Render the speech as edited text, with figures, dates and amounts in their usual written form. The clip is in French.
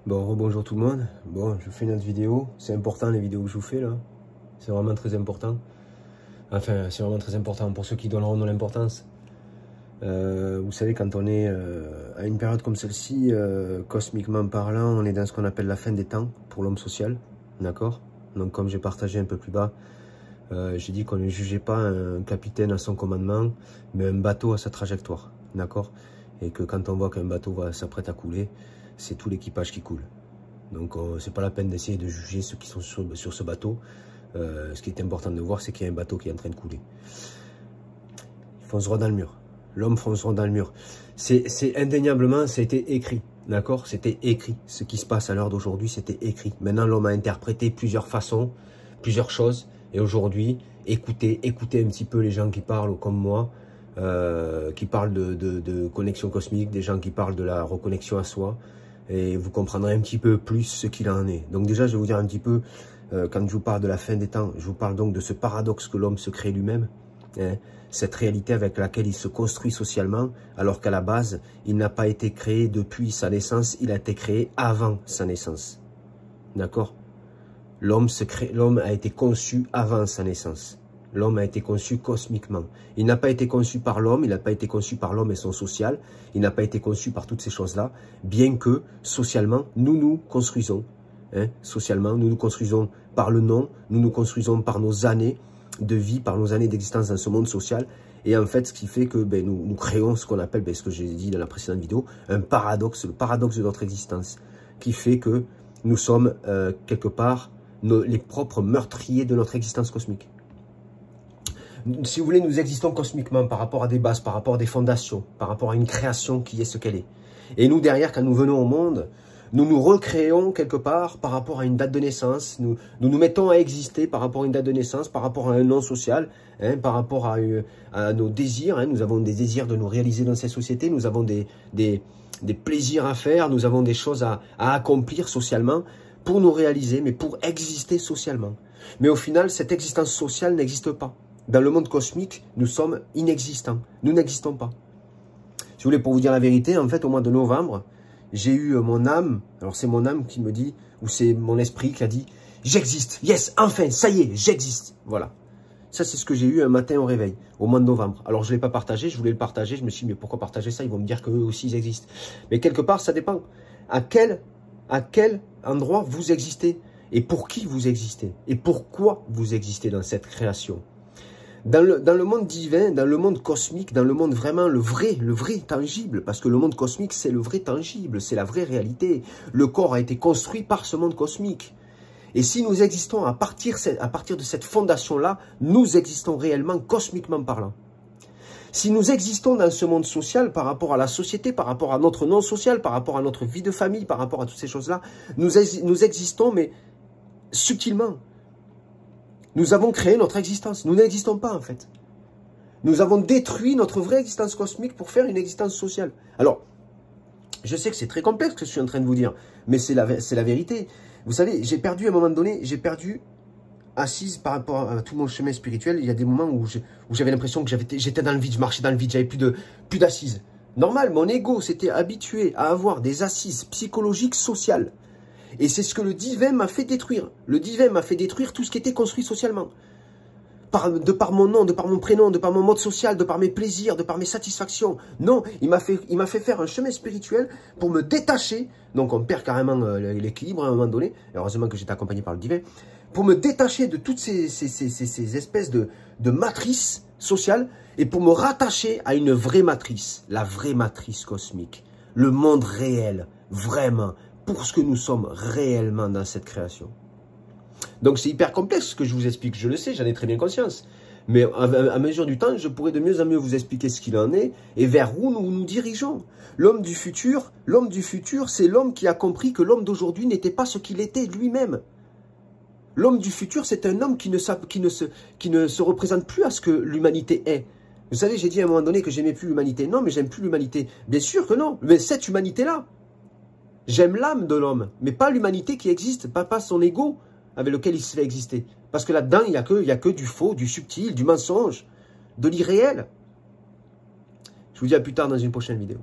Bon, rebonjour tout le monde. Bon, je fais une autre vidéo. C'est important les vidéos que je vous fais là. C'est vraiment très important. Enfin, c'est vraiment très important pour ceux qui donneront de l'importance. Vous savez, quand on est à une période comme celle-ci, cosmiquement parlant, on est dans ce qu'on appelle la fin des temps pour l'homme social. D'accord? Donc, comme j'ai partagé un peu plus bas, j'ai dit qu'on ne jugeait pas un capitaine à son commandement, mais un bateau à sa trajectoire. D'accord? Et que quand on voit qu'un bateau s'apprête à couler, c'est tout l'équipage qui coule. Donc c'est pas la peine d'essayer de juger ceux qui sont sur ce bateau. Ce qui est important de voir, c'est qu'il y a un bateau qui est en train de couler. Ils fonceront dans le mur. L'homme foncera dans le mur. C'est indéniablement, ça a été écrit. D'accord? C'était écrit. Ce qui se passe à l'heure d'aujourd'hui, c'était écrit. Maintenant, l'homme a interprété plusieurs façons, plusieurs choses. Et aujourd'hui, écoutez un petit peu les gens qui parlent comme moi, qui parlent de connexion cosmique, des gens qui parlent de la reconnexion à soi. Et vous comprendrez un petit peu plus ce qu'il en est. Donc déjà, je vais vous dire un petit peu, quand je vous parle de la fin des temps, je vous parle donc de ce paradoxe que l'homme se crée lui-même, hein, cette réalité avec laquelle il se construit socialement, alors qu'à la base, il n'a pas été créé depuis sa naissance, il a été créé avant sa naissance. D'accord? L'homme a été conçu avant sa naissance. L'homme a été conçu cosmiquement. Il n'a pas été conçu par l'homme, il n'a pas été conçu par l'homme et son social, il n'a pas été conçu par toutes ces choses-là, bien que, socialement, nous nous construisons. Hein, socialement, nous nous construisons par le nom, nous nous construisons par nos années de vie, par nos années d'existence dans ce monde social. Et en fait, ce qui fait que nous créons ce qu'on appelle, ce que j'ai dit dans la précédente vidéo, un paradoxe, le paradoxe de notre existence, qui fait que nous sommes, quelque part, les propres meurtriers de notre existence cosmique. Si vous voulez, nous existons cosmiquement par rapport à des bases, par rapport à des fondations, par rapport à une création qui est ce qu'elle est. Et nous, derrière, quand nous venons au monde, nous nous recréons quelque part par rapport à une date de naissance. Nous nous mettons à exister par rapport à une date de naissance, par rapport à un nom social, hein, par rapport à nos désirs. Hein. Nous avons des désirs de nous réaliser dans cette société. Nous avons des plaisirs à faire. Nous avons des choses à accomplir socialement pour nous réaliser, mais pour exister socialement. Mais au final, cette existence sociale n'existe pas. Dans le monde cosmique, nous sommes inexistants. Nous n'existons pas. Si vous voulez, pour vous dire la vérité, en fait, au mois de novembre, j'ai eu mon âme, alors c'est mon âme qui me dit, ou c'est mon esprit qui a dit, j'existe, yes, enfin, ça y est, j'existe. Voilà. Ça, c'est ce que j'ai eu un matin au réveil, au mois de novembre. Alors, je ne l'ai pas partagé, je voulais le partager, je me suis dit, mais pourquoi partager ça? Ils vont me dire qu'eux aussi, ils existent. Mais quelque part, ça dépend. À quel endroit vous existez? Et pour qui vous existez? Et pourquoi vous existez dans cette création? Dans le monde divin, dans le monde cosmique, dans le monde vraiment le vrai tangible, parce que le monde cosmique, c'est le vrai tangible, c'est la vraie réalité. Le corps a été construit par ce monde cosmique. Et si nous existons à partir de cette fondation-là, nous existons réellement cosmiquement parlant. Si nous existons dans ce monde social par rapport à la société, par rapport à notre non social, par rapport à notre vie de famille, par rapport à toutes ces choses-là, nous existons, mais subtilement. Nous avons créé notre existence. Nous n'existons pas, en fait. Nous avons détruit notre vraie existence cosmique pour faire une existence sociale. Alors, je sais que c'est très complexe ce que je suis en train de vous dire, mais c'est la vérité. Vous savez, j'ai perdu à un moment donné, assise par rapport à tout mon chemin spirituel. Il y a des moments où j'avais l'impression que j'étais dans le vide, je marchais dans le vide, j'avais plus d'assises. Normal, mon ego s'était habitué à avoir des assises psychologiques, sociales. Et c'est ce que le divin m'a fait détruire. Le divin m'a fait détruire tout ce qui était construit socialement. De par mon nom, de par mon prénom, de par mon mode social, de par mes plaisirs, de par mes satisfactions. Non, il m'a fait faire un chemin spirituel pour me détacher. Donc on perd carrément l'équilibre à un moment donné. Heureusement que j'étais accompagné par le divin. Pour me détacher de toutes ces espèces de matrices sociales et pour me rattacher à une vraie matrice. La vraie matrice cosmique. Le monde réel. Vraiment. Pour ce que nous sommes réellement dans cette création. Donc c'est hyper complexe ce que je vous explique, je le sais, j'en ai très bien conscience. Mais à mesure du temps, je pourrai de mieux en mieux vous expliquer ce qu'il en est et vers où nous nous dirigeons. L'homme du futur, c'est l'homme qui a compris que l'homme d'aujourd'hui n'était pas ce qu'il était lui-même. L'homme du futur, c'est un homme qui ne se représente plus à ce que l'humanité est. Vous savez, j'ai dit à un moment donné que j'aimais plus l'humanité. Non, mais j'aime plus l'humanité. Bien sûr que non, mais cette humanité-là. J'aime l'âme de l'homme, mais pas l'humanité qui existe, pas son ego avec lequel il se fait exister. Parce que là-dedans, il n'y a que du faux, du subtil, du mensonge, de l'irréel. Je vous dis à plus tard dans une prochaine vidéo.